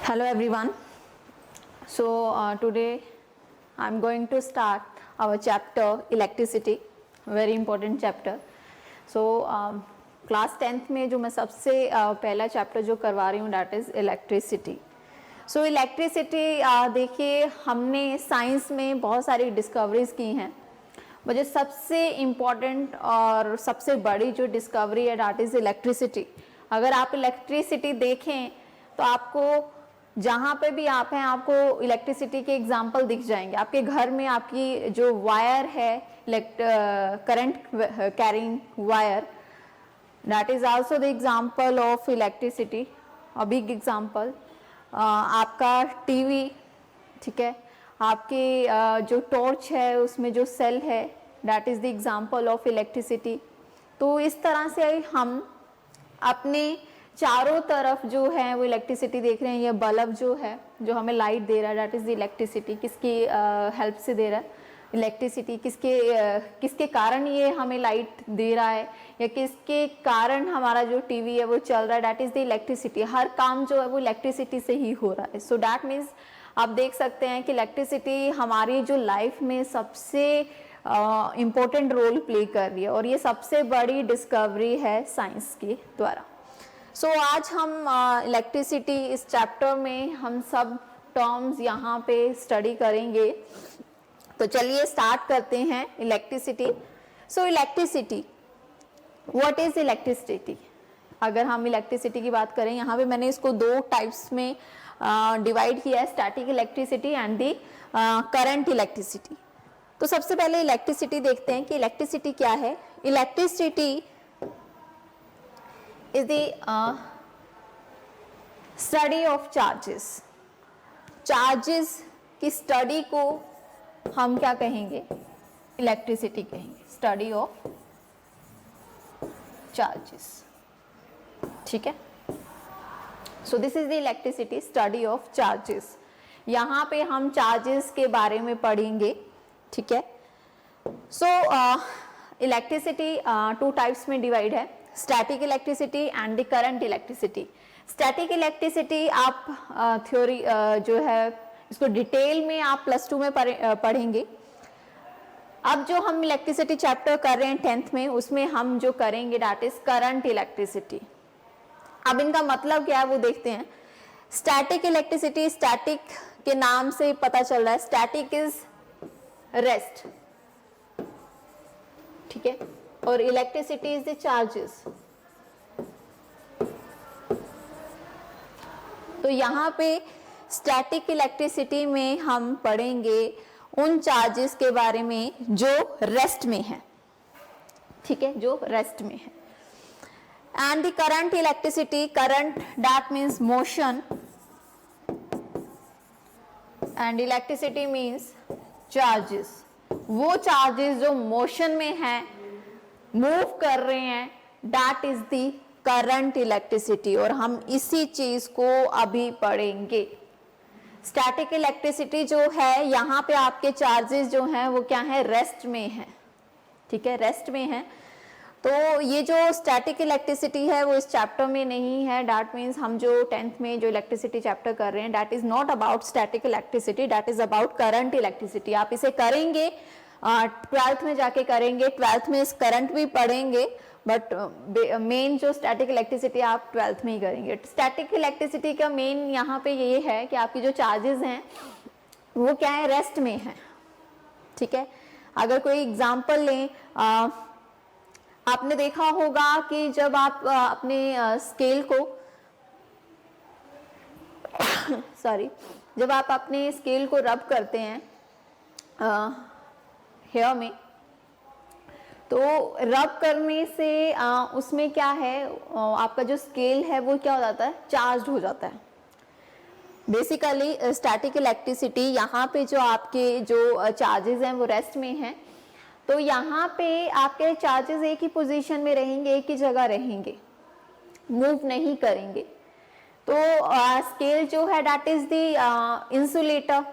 Hello everyone. Today I am going to start our chapter electricity, very important chapter. Class 10th में जो मैं सबसे पहला chapter जो करवा रही हूँ that is electricity. इलेक्ट्रिसिटी देखिए हमने साइंस में बहुत सारी डिस्कवरीज की हैं, मुझे सबसे इम्पॉर्टेंट और सबसे बड़ी जो डिस्कवरी है that is इलेक्ट्रिसिटी. अगर आप इलेक्ट्रिसिटी देखें तो आपको जहाँ पे भी आप हैं आपको इलेक्ट्रिसिटी के एग्जाम्पल दिख जाएंगे. आपके घर में आपकी जो वायर है current carrying wire, that is also the example of electricity, a big example. आपका टीवी, ठीक है, आपकी जो टॉर्च है उसमें जो सेल है that is the example of electricity. तो इस तरह से हम अपने चारों तरफ जो है वो इलेक्ट्रिसिटी देख रहे हैं. ये बल्ब जो है जो हमें लाइट दे रहा है दैट इज द इलेक्ट्रिसिटी. किसकी हेल्प से दे रहा है इलेक्ट्रिसिटी? किसके कारण ये हमें लाइट दे रहा है या किसके कारण हमारा जो टीवी है वो चल रहा है, दैट इज द इलेक्ट्रिसिटी. हर काम जो है वो इलेक्ट्रिसिटी से ही हो रहा है. सो दैट मीन्स आप देख सकते हैं कि इलेक्ट्रिसिटी हमारी जो लाइफ में सबसे इम्पोर्टेंट रोल प्ले कर रही है और ये सबसे बड़ी डिस्कवरी है साइंस के द्वारा. आज हम इलेक्ट्रिसिटी इस चैप्टर में हम सब टर्म्स यहाँ पे स्टडी करेंगे. तो चलिए स्टार्ट करते हैं electricity. Electricity, what is electricity? अगर हम इलेक्ट्रिसिटी की बात करें, यहाँ पे मैंने इसको दो टाइप्स में डिवाइड किया है, static electricity and the current electricity. तो सबसे पहले इलेक्ट्रिसिटी देखते हैं कि इलेक्ट्रिसिटी क्या है. Electricity is the study of charges. Charges की स्टडी को हम क्या कहेंगे? इलेक्ट्रिसिटी कहेंगे. स्टडी ऑफ चार्जेस, ठीक है. So this is the electricity, study of charges. यहाँ पे हम चार्जेस के बारे में पढ़ेंगे, ठीक है. इलेक्ट्रिसिटी टू टाइप्स में डिवाइड है, static electricity and the current electricity. Static electricity आप थ्योरी जो है इसको डिटेल में आप +2 में पढ़ेंगे. अब जो हम इलेक्ट्रिसिटी चैप्टर कर रहे हैं 10th में, उसमें हम जो करेंगे दैट इज करंट इलेक्ट्रिसिटी. अब इनका मतलब क्या है वो देखते हैं. स्टैटिक इलेक्ट्रिसिटी, स्टैटिक के नाम से पता चल रहा है, स्टैटिक इज रेस्ट, ठीक है, और इलेक्ट्रिसिटी इज द चार्जेस. तो यहाँ पे स्टैटिक इलेक्ट्रिसिटी में हम पढ़ेंगे उन चार्जेस के बारे में जो रेस्ट में है, ठीक है, जो रेस्ट में है. And the current electricity, current that means motion and electricity means charges. वो चार्जेस जो मोशन में है, मूव कर रहे हैं, that is the current electricity. और हम इसी चीज को अभी पढ़ेंगे. स्टैटिक इलेक्ट्रिसिटी जो है, यहाँ पे आपके चार्जेस जो हैं वो क्या है? रेस्ट में है, ठीक है, रेस्ट में है. तो ये जो स्टैटिक इलेक्ट्रिसिटी है वो इस चैप्टर में नहीं है. दैट मीन्स हम जो 10th में जो इलेक्ट्रिसिटी चैप्टर कर रहे हैं that is not about static electricity, that is about current electricity. आप इसे करेंगे 12th में जाके करेंगे, 12th में इस करंट भी पढ़ेंगे, बट मेन जो स्टैटिक इलेक्ट्रिसिटी आप 12th में ही करेंगे. स्टैटिक इलेक्ट्रिसिटी का मेन यहाँ पे ये है कि आपकी जो चार्जेस हैं वो क्या है? रेस्ट में है, ठीक है. अगर कोई एग्जांपल लें, आपने देखा होगा कि जब आप अपने स्केल को जब आप अपने स्केल को रब करते हैं हेयर में, तो रब करने से उसमें क्या है, आपका जो स्केल है वो क्या हो जाता है? चार्ज हो जाता है. बेसिकली स्टैटिक इलेक्ट्रिसिटी, यहाँ पे जो आपके जो चार्जेस हैं वो रेस्ट में हैं. तो यहाँ पे आपके चार्जेस एक ही पोजीशन में रहेंगे, एक ही जगह रहेंगे, मूव नहीं करेंगे. तो स्केल जो है that is the insulator.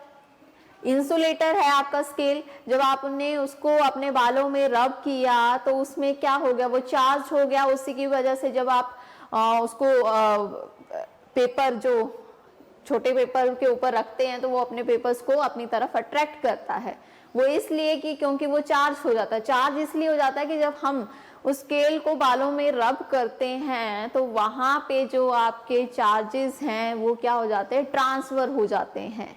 Insulator है आपका स्केल. जब आपने उसको अपने बालों में रब किया तो उसमें क्या हो गया? वो चार्ज हो गया. उसी की वजह से जब आप उसको पेपर जो छोटे पेपर के ऊपर रखते हैं तो वो अपने पेपर्स को अपनी तरफ अट्रैक्ट करता है। वो इसलिए कि क्योंकि वो चार्ज हो जाता है। चार्ज इसलिए हो जाता है कि जब हम उस स्केल को बालों में रब करते हैं तो वहां पे जो आपके चार्जेस हैं वो क्या हो जाते हैं, ट्रांसफर हो जाते हैं।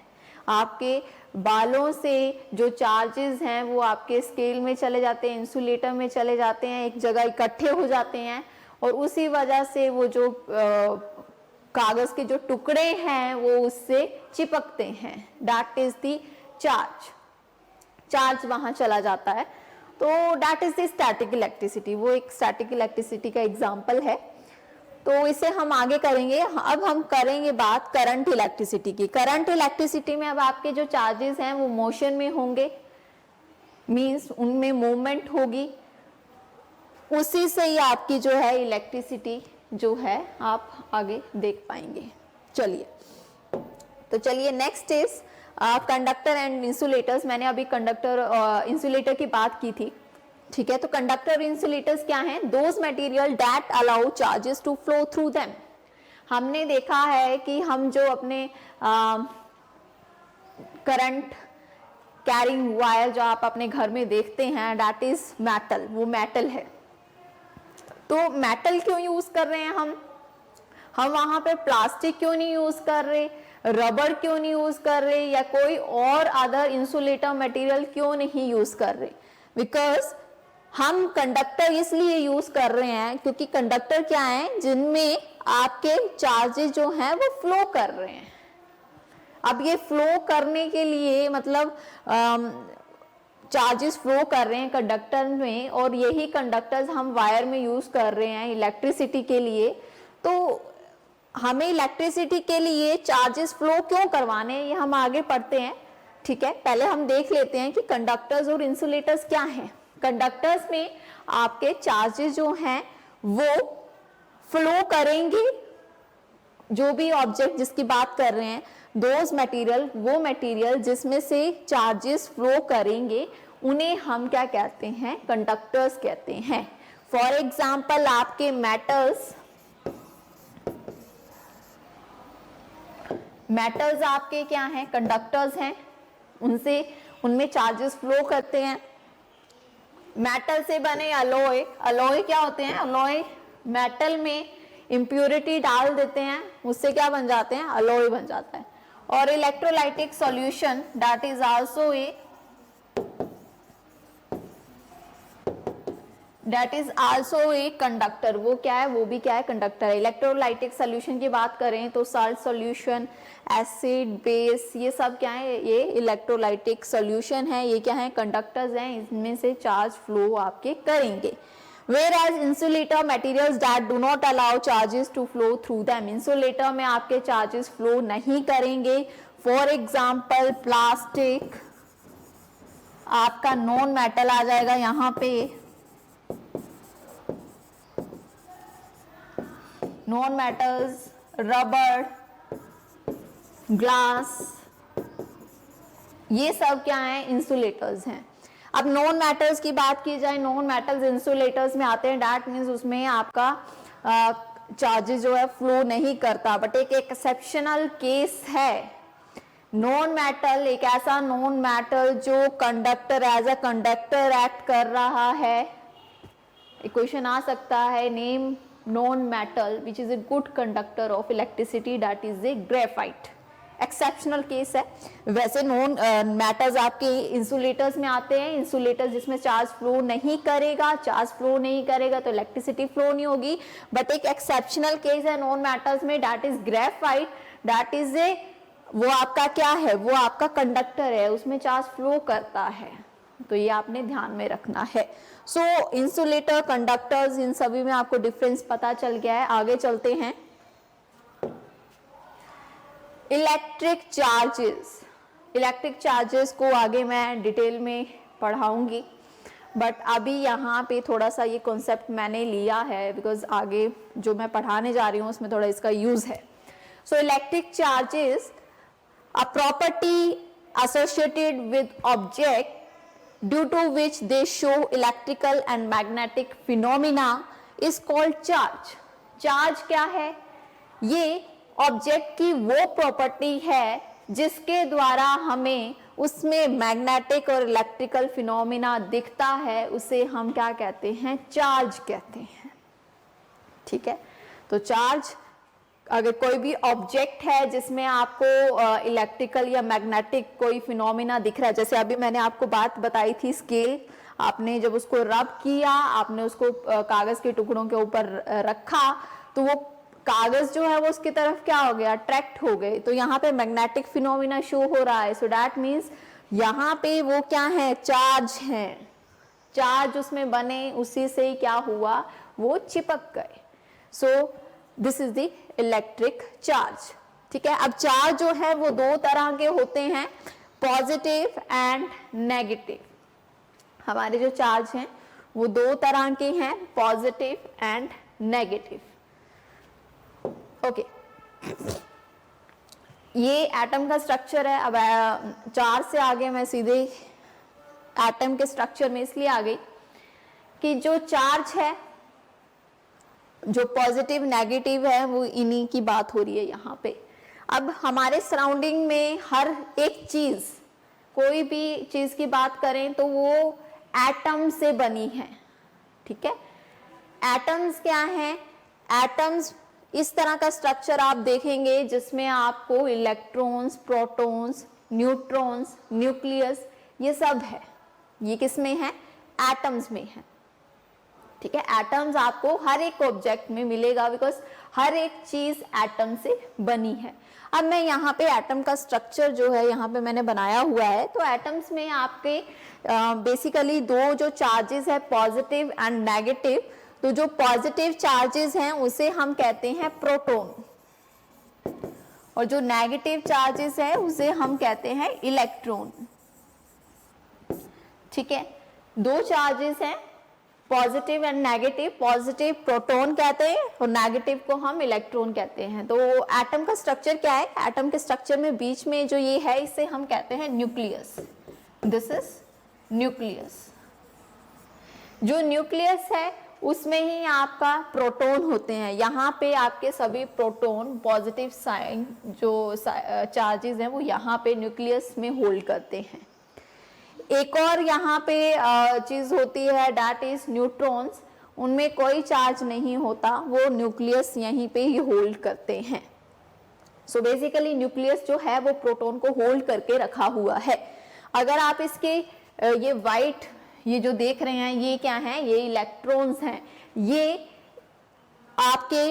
आपके बालों से जो चार्जेस हैं वो आपके स्केल में चले जाते हैं, इंसुलेटर में चले जाते हैं, एक जगह इकट्ठे हो जाते हैं और उसी वजह से वो जो कागज के जो टुकड़े हैं वो उससे चिपकते हैं। दैट इज द चार्ज वहां चला जाता है। तो that is the static electricity. वो एक स्टैटिक इलेक्ट्रिसिटी का एग्जांपल है। तो इसे हम आगे करेंगे। अब हम करेंगे बात करंट इलेक्ट्रिसिटी की। करंट इलेक्ट्रिसिटी में अब आपके जो चार्जेस हैं वो मोशन में होंगे, मींस उनमें मूवमेंट होगी, उसी से ही आपकी जो है इलेक्ट्रिसिटी जो है आप आगे देख पाएंगे। चलिए next is conductor and insulators. मैंने अभी कंडक्टर इंसुलेटर की बात की थी, ठीक है। तो कंडक्टर इंसुलेटर्स क्या हैं? Those material that allow charges to flow through them. हमने देखा है कि हम जो अपने करंट कैरिंग वायर जो आप अपने घर में देखते हैं, दैट इज मेटल, वो मेटल है। तो मेटल क्यों यूज कर रहे हैं हम वहां पे प्लास्टिक क्यों नहीं यूज कर रहे, रबर क्यों नहीं यूज कर रहे, या कोई और अदर इंसुलेटर मटेरियल क्यों नहीं यूज कर रहे? बिकॉज हम कंडक्टर इसलिए यूज कर रहे हैं क्योंकि कंडक्टर क्या है, जिनमें आपके चार्जेस जो हैं वो फ्लो कर रहे हैं। अब ये फ्लो करने के लिए मतलब चार्जेस फ्लो कर रहे हैं कंडक्टर में, और यही कंडक्टर्स हम वायर में यूज कर रहे हैं इलेक्ट्रिसिटी के लिए। तो हमें इलेक्ट्रिसिटी के लिए चार्जेस फ्लो क्यों करवाने हैं, ये हम आगे पढ़ते हैं, ठीक है। पहले हम देख लेते हैं कि कंडक्टर्स और इंसुलेटर्स क्या हैं। कंडक्टर्स में आपके चार्जेस जो हैं वो फ्लो करेंगे, जो भी ऑब्जेक्ट जिसकी बात कर रहे हैं, दोज मटेरियल, वो मटेरियल जिसमें से चार्जेस फ्लो करेंगे, उन्हें हम क्या कहते हैं, कंडक्टर्स कहते हैं। फॉर एग्जाम्पल आपके मेटल्स आपके क्या हैं, कंडक्टर्स हैं, उनमें चार्जेस फ्लो करते हैं। मेटल से बने अलॉय क्या होते हैं, अलॉय मेटल में इम्प्योरिटी डाल देते हैं, उससे क्या बन जाते हैं, अलॉय बन जाता है। और electrolytic solution that is also a conductor. वो क्या है, वो भी क्या है, कंडक्टर है। इलेक्ट्रोलाइटिक सॉल्यूशन की बात करें तो साल्ट सॉल्यूशन, एसिड, बेस, ये सब क्या है, ये इलेक्ट्रोलाइटिक सॉल्यूशन है। ये क्या है, कंडक्टर्स हैं, इनमें से चार्ज फ्लो आपके करेंगे। Whereas insulator materials that do not allow charges to flow through them, insulator में आपके चार्जेस फ्लो नहीं करेंगे। फॉर एग्जाम्पल प्लास्टिक आपका नॉन मेटल आ जाएगा यहाँ पे, नॉन मेटल्स, रबर, ग्लास, ये सब क्या है, इंसुलेटर्स हैं। अब नॉन मेटल्स की बात की जाए, नॉन मेटल्स इंसुलेटर्स में आते हैं, दैट मीन्स उसमें आपका चार्जेस जो है फ्लो नहीं करता। बट एक एक्सेप्शनल केस है, नॉन मेटल, एक ऐसा नॉन मेटल जो conductor, as a conductor act कर रहा है। एक क्वेश्चन आ सकता है, name non metal which is a good conductor of electricity, that is a graphite. Exceptional case है। वैसे नॉन मेटल्स आपके इंसुलेटर्स में आते हैं, इंसुलेटर्स जिसमें चार्ज फ्लो नहीं करेगा, तो इलेक्ट्रिसिटी फ्लो नहीं होगी। बट एक एक्सेप्शनल केस है नॉन मेटल्स में, that is graphite, that is ए, वो आपका क्या है, वो आपका कंडक्टर है, उसमें चार्ज फ्लो करता है। तो ये आपने ध्यान में रखना है। सो इंसुलेटर, कंडक्टर्स, इन सभी में आपको डिफरेंस पता चल गया है। आगे चलते हैं। इलेक्ट्रिक चार्जेस को आगे मैं डिटेल में पढ़ाऊंगी, बट अभी यहाँ पे थोड़ा सा ये कॉन्सेप्ट मैंने लिया है बिकॉज आगे जो मैं पढ़ाने जा रही हूँ उसमें थोड़ा इसका यूज है। So electric charges, a property associated with object due to which they show electrical and magnetic phenomena is called charge. Charge क्या है, ये ऑब्जेक्ट की वो प्रॉपर्टी है जिसके द्वारा हमें उसमें मैग्नेटिक और इलेक्ट्रिकल फिनोमिना दिखता है, उसे हम क्या कहते हैं, चार्ज कहते हैं। ठीक है, तो चार्ज, अगर कोई भी ऑब्जेक्ट है जिसमें आपको इलेक्ट्रिकल या मैग्नेटिक कोई फिनोमिना दिख रहा है, जैसे अभी मैंने आपको बात बताई थी स्केल, आपने जब उसको रब किया, आपने उसको कागज के टुकड़ों के ऊपर रखा, तो वो कागज जो है वो उसकी तरफ क्या हो गया, अट्रैक्ट हो गए, तो यहाँ पे मैग्नेटिक फिनोमिना शो हो रहा है। सो दैट मीन्स यहाँ पे वो क्या है, चार्ज है, चार्ज उसमें बने, उसी से ही क्या हुआ, वो चिपक गए। सो this is the electric charge. ठीक है, अब चार्ज जो है वो दो तरह के होते हैं, पॉजिटिव एंड नेगेटिव। हमारे जो चार्ज हैं वो दो तरह के हैं, पॉजिटिव एंड नेगेटिव। ओके, ये एटम का स्ट्रक्चर है। अब 4 से आगे मैं सीधे एटम के स्ट्रक्चर में इसलिए आ गई कि जो चार्ज है, जो पॉजिटिव नेगेटिव है, वो इन्हीं की बात हो रही है यहाँ पे। अब हमारे सराउंडिंग में हर एक चीज, कोई भी चीज की बात करें तो वो एटम से बनी है। ठीक है, एटम्स क्या हैं, एटम्स इस तरह का स्ट्रक्चर आप देखेंगे जिसमें आपको इलेक्ट्रॉन्स, प्रोटॉन्स, न्यूट्रॉन्स, न्यूक्लियस, ये सब है। ये किस में है, एटम्स में है। ठीक है, एटम्स आपको हर एक ऑब्जेक्ट में मिलेगा, बिकॉज हर एक चीज एटम से बनी है। अब मैं यहाँ पे एटम का स्ट्रक्चर जो है यहाँ पे मैंने बनाया हुआ है, तो एटम्स में आपके बेसिकली दो जो चार्जेस है, पॉजिटिव एंड नेगेटिव। तो जो पॉजिटिव चार्जेस हैं उसे हम कहते हैं प्रोटॉन, और जो नेगेटिव चार्जेस है उसे हम कहते हैं इलेक्ट्रॉन। ठीक है, दो चार्जेस हैं, positive and negative. Positive proton कहते हैं और नेगेटिव को हम इलेक्ट्रॉन कहते हैं। तो एटम का स्ट्रक्चर क्या है, एटम के स्ट्रक्चर में बीच में जो ये है, इसे हम कहते हैं न्यूक्लियस। This is nucleus. जो न्यूक्लियस है उसमें ही आपका प्रोटॉन होते हैं। यहाँ पे आपके सभी प्रोटॉन, पॉजिटिव साइन जो चार्जेस हैं, वो यहाँ पे न्यूक्लियस में होल्ड करते हैं। एक और यहाँ पे चीज होती है, दैट इज न्यूट्रॉन्स। उनमें कोई चार्ज नहीं होता, वो न्यूक्लियस यहीं पे ही होल्ड करते हैं। सो बेसिकली न्यूक्लियस जो है वो प्रोटॉन को होल्ड करके रखा हुआ है। अगर आप इसके ये वाइट, ये जो देख रहे हैं, ये क्या है, ये इलेक्ट्रॉन्स हैं। ये आपके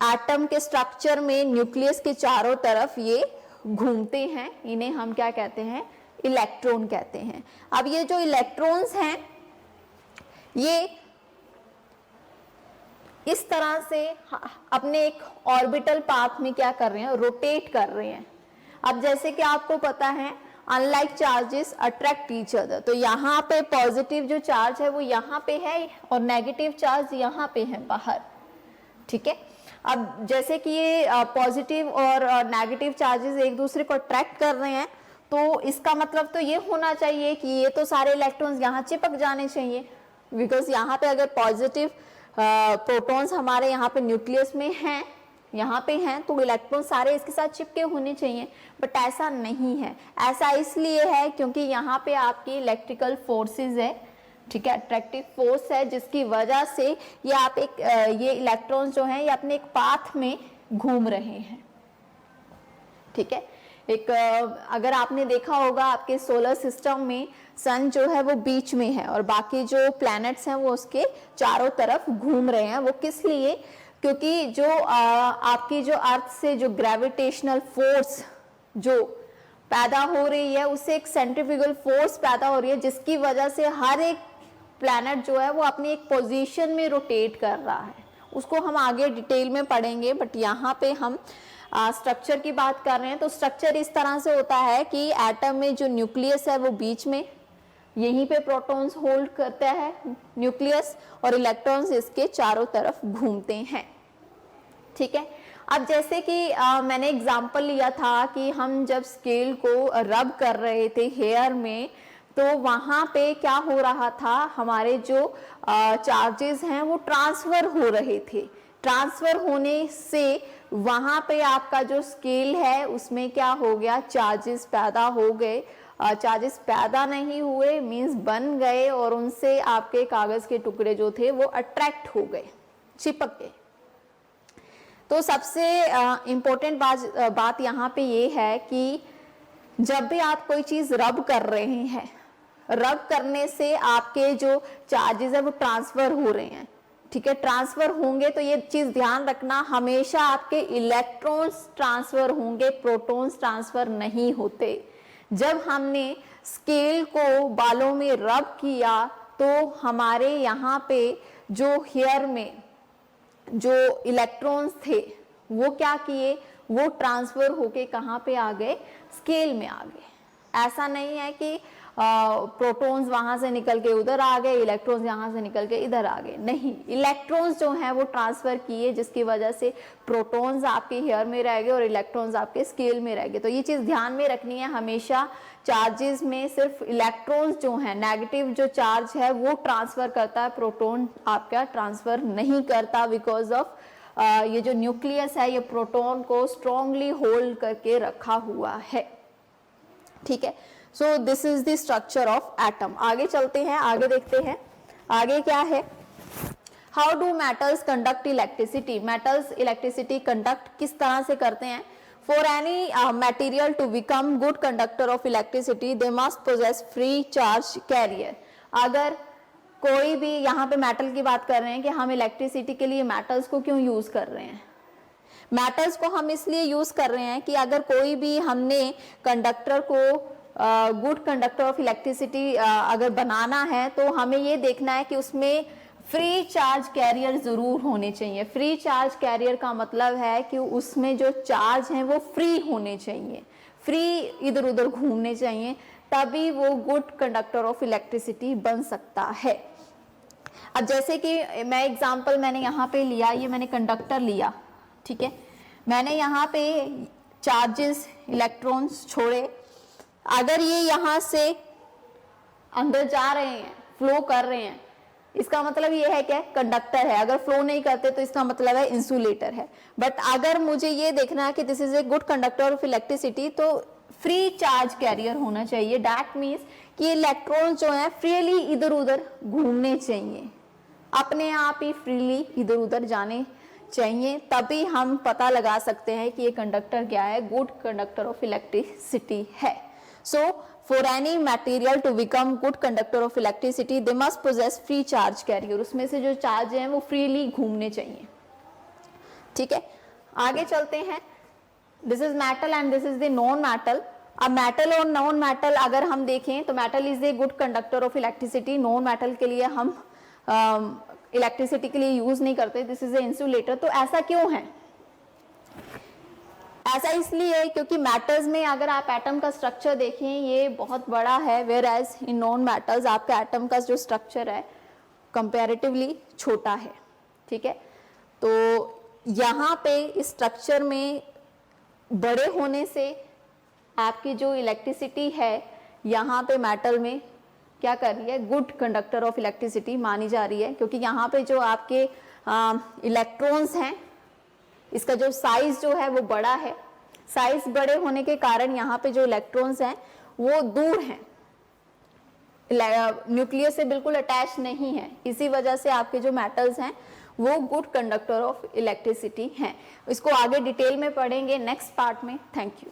एटम के स्ट्रक्चर में न्यूक्लियस के चारों तरफ ये घूमते हैं, इन्हें हम क्या कहते हैं, इलेक्ट्रॉन कहते हैं। अब ये जो इलेक्ट्रॉन्स हैं ये इस तरह से अपने एक ऑर्बिटल पाथ में क्या कर रहे हैं, रोटेट कर रहे हैं। अब जैसे कि आपको पता है, unlike charges attract each other, तो यहाँ पे पॉजिटिव जो चार्ज है वो यहाँ पे है और नेगेटिव चार्ज यहाँ पे है बाहर। ठीक है, अब जैसे कि ये पॉजिटिव और नेगेटिव चार्जेस एक दूसरे को अट्रैक्ट कर रहे हैं, तो इसका मतलब तो ये होना चाहिए कि ये तो सारे इलेक्ट्रॉन्स यहाँ चिपक जाने चाहिए, बिकॉज यहाँ पे अगर पॉजिटिव प्रोटॉन्स हमारे यहाँ पे न्यूक्लियस में हैं, यहाँ पे हैं, तो इलेक्ट्रॉन सारे इसके साथ चिपके होने चाहिए। बट ऐसा नहीं है। ऐसा इसलिए है क्योंकि यहाँ पे आपकी इलेक्ट्रिकल फोर्सेस है, ठीक है, अट्रैक्टिव फोर्स है, जिसकी वजह से ये आप एक ये इलेक्ट्रॉन्स जो हैं ये अपने एक पाथ में घूम रहे हैं। ठीक है, एक अगर आपने देखा होगा आपके सोलर सिस्टम में सन जो है वो बीच में है और बाकी जो प्लैनेट्स हैं वो उसके चारों तरफ घूम रहे हैं। वो किस लिए, क्योंकि जो आपकी जो अर्थ से जो ग्रेविटेशनल फोर्स जो पैदा हो रही है, उससे एक सेंट्रीफ्यूगल फोर्स पैदा हो रही है, जिसकी वजह से हर एक प्लैनेट जो है वो अपनी एक पोजीशन में रोटेट कर रहा है। उसको हम आगे डिटेल में पढ़ेंगे, बट यहाँ पे हम स्ट्रक्चर की बात कर रहे हैं। तो स्ट्रक्चर इस तरह से होता है कि एटम में जो न्यूक्लियस है वो बीच में, यहीं पे प्रोटॉन्स होल्ड करता है न्यूक्लियस, और इलेक्ट्रॉन्स इसके चारों तरफ घूमते हैं। ठीक है, अब जैसे कि मैंने एग्जांपल लिया था कि हम जब स्केल को रब कर रहे थे हेयर में, तो वहाँ पे क्या हो रहा था, हमारे जो चार्जेस हैं वो ट्रांसफर हो रहे थे। ट्रांसफर होने से वहां पे आपका जो स्केल है उसमें क्या हो गया, चार्जेस पैदा हो गए। चार्जेस पैदा नहीं हुए मींस बन गए और उनसे आपके कागज के टुकड़े जो थे वो अट्रैक्ट हो गए, चिपक गए। तो सबसे इंपॉर्टेंट बात यहाँ पे ये है कि जब भी आप कोई चीज रब कर रहे हैं, रब करने से आपके जो चार्जेस है वो ट्रांसफर हो रहे हैं, ठीक है। ट्रांसफर होंगे तो ये चीज ध्यान रखना, हमेशा आपके इलेक्ट्रॉन्स ट्रांसफर होंगे, प्रोटॉन्स ट्रांसफर नहीं होते। जब हमने स्केल को बालों में रब किया तो हमारे यहाँ पे जो हेयर में जो इलेक्ट्रॉन्स थे वो क्या किए, वो ट्रांसफर होके कहाँ पे आ गए, स्केल में आ गए। ऐसा नहीं है कि प्रोटॉन्स वहां से निकल के उधर आ गए, इलेक्ट्रॉन्स यहाँ से निकल के इधर आ गए, नहीं। इलेक्ट्रॉन्स जो हैं वो ट्रांसफर किए, जिसकी वजह से प्रोटॉन्स आपके हेयर में रह गए और इलेक्ट्रॉन्स आपके स्केल में रह गए। तो ये चीज ध्यान में रखनी है, हमेशा चार्जेस में सिर्फ इलेक्ट्रॉन्स जो है, नेगेटिव जो चार्ज है वो ट्रांसफर करता है, प्रोटॉन आपका ट्रांसफर नहीं करता, बिकॉज ऑफ ये जो न्यूक्लियस है ये प्रोटॉन को स्ट्रांगली होल्ड करके रखा हुआ है, ठीक है। So this is the structure of atom. आगे चलते हैं, आगे देखते हैं आगे क्या है। How do metals conduct electricity. Metals electricity conduct किस तरह से करते हैं। For any material to become good conductor of electricity they must possess free charge carrier. अगर कोई भी, यहाँ पे मेटल की बात कर रहे हैं कि हम इलेक्ट्रिसिटी के लिए मेटल्स को क्यों यूज कर रहे हैं। मेटल्स को हम इसलिए यूज कर रहे हैं कि अगर कोई भी हमने कंडक्टर को गुड कंडक्टर ऑफ इलेक्ट्रिसिटी अगर बनाना है तो हमें ये देखना है कि उसमें फ्री चार्ज कैरियर जरूर होने चाहिए। फ्री चार्ज कैरियर का मतलब है कि उसमें जो चार्ज हैं वो फ्री होने चाहिए, फ्री इधर उधर घूमने चाहिए, तभी वो गुड कंडक्टर ऑफ इलेक्ट्रिसिटी बन सकता है। अब जैसे कि मैं एग्जांपल मैंने यहाँ पे लिया, ये मैंने कंडक्टर लिया, ठीक है। मैंने यहाँ पे चार्जेस इलेक्ट्रॉन्स छोड़े, अगर ये यहाँ से अंदर जा रहे हैं, फ्लो कर रहे हैं, इसका मतलब ये है क्या, कंडक्टर है। अगर फ्लो नहीं करते तो इसका मतलब है इंसुलेटर है। बट अगर मुझे ये देखना है कि this is a good conductor of electricity तो फ्री चार्ज कैरियर होना चाहिए। दैट मीन्स कि इलेक्ट्रॉन जो है फ्रीली इधर उधर घूमने चाहिए, अपने आप ही फ्रीली इधर उधर जाने चाहिए, तभी हम पता लगा सकते हैं कि ये कंडक्टर क्या है, गुड कंडक्टर ऑफ इलेक्ट्रिसिटी है। So for any material to become good conductor of electricity they must possess free charge carrier. उसमें से जो चार्ज है वो फ्रीली घूमने चाहिए, ठीक है। आगे चलते हैं। This is metal and this is the non metal. अब मेटल और नॉन मेटल अगर हम देखें तो metal is a good conductor of electricity, non metal के लिए हम इलेक्ट्रिसिटी के लिए यूज नहीं करते, दिस इज ए इंसुलेटर। तो ऐसा क्यों है, ऐसा इसलिए क्योंकि मेटल्स में अगर आप एटम का स्ट्रक्चर देखें ये बहुत बड़ा है, whereas in non metals आपका एटम का जो स्ट्रक्चर है कंपैरेटिवली छोटा है, ठीक है। तो यहाँ पे इस स्ट्रक्चर में बड़े होने से आपकी जो इलेक्ट्रिसिटी है यहाँ पे मेटल में क्या कर रही है, गुड कंडक्टर ऑफ इलेक्ट्रिसिटी मानी जा रही है, क्योंकि यहाँ पे जो आपके इलेक्ट्रॉन्स हैं इसका जो साइज जो है वो बड़ा है। साइज बड़े होने के कारण यहाँ पे जो इलेक्ट्रॉन्स हैं वो दूर हैं, न्यूक्लियस से बिल्कुल अटैच नहीं है, इसी वजह से आपके जो मेटल्स हैं वो गुड कंडक्टर ऑफ इलेक्ट्रिसिटी हैं। इसको आगे डिटेल में पढ़ेंगे नेक्स्ट पार्ट में। Thank you.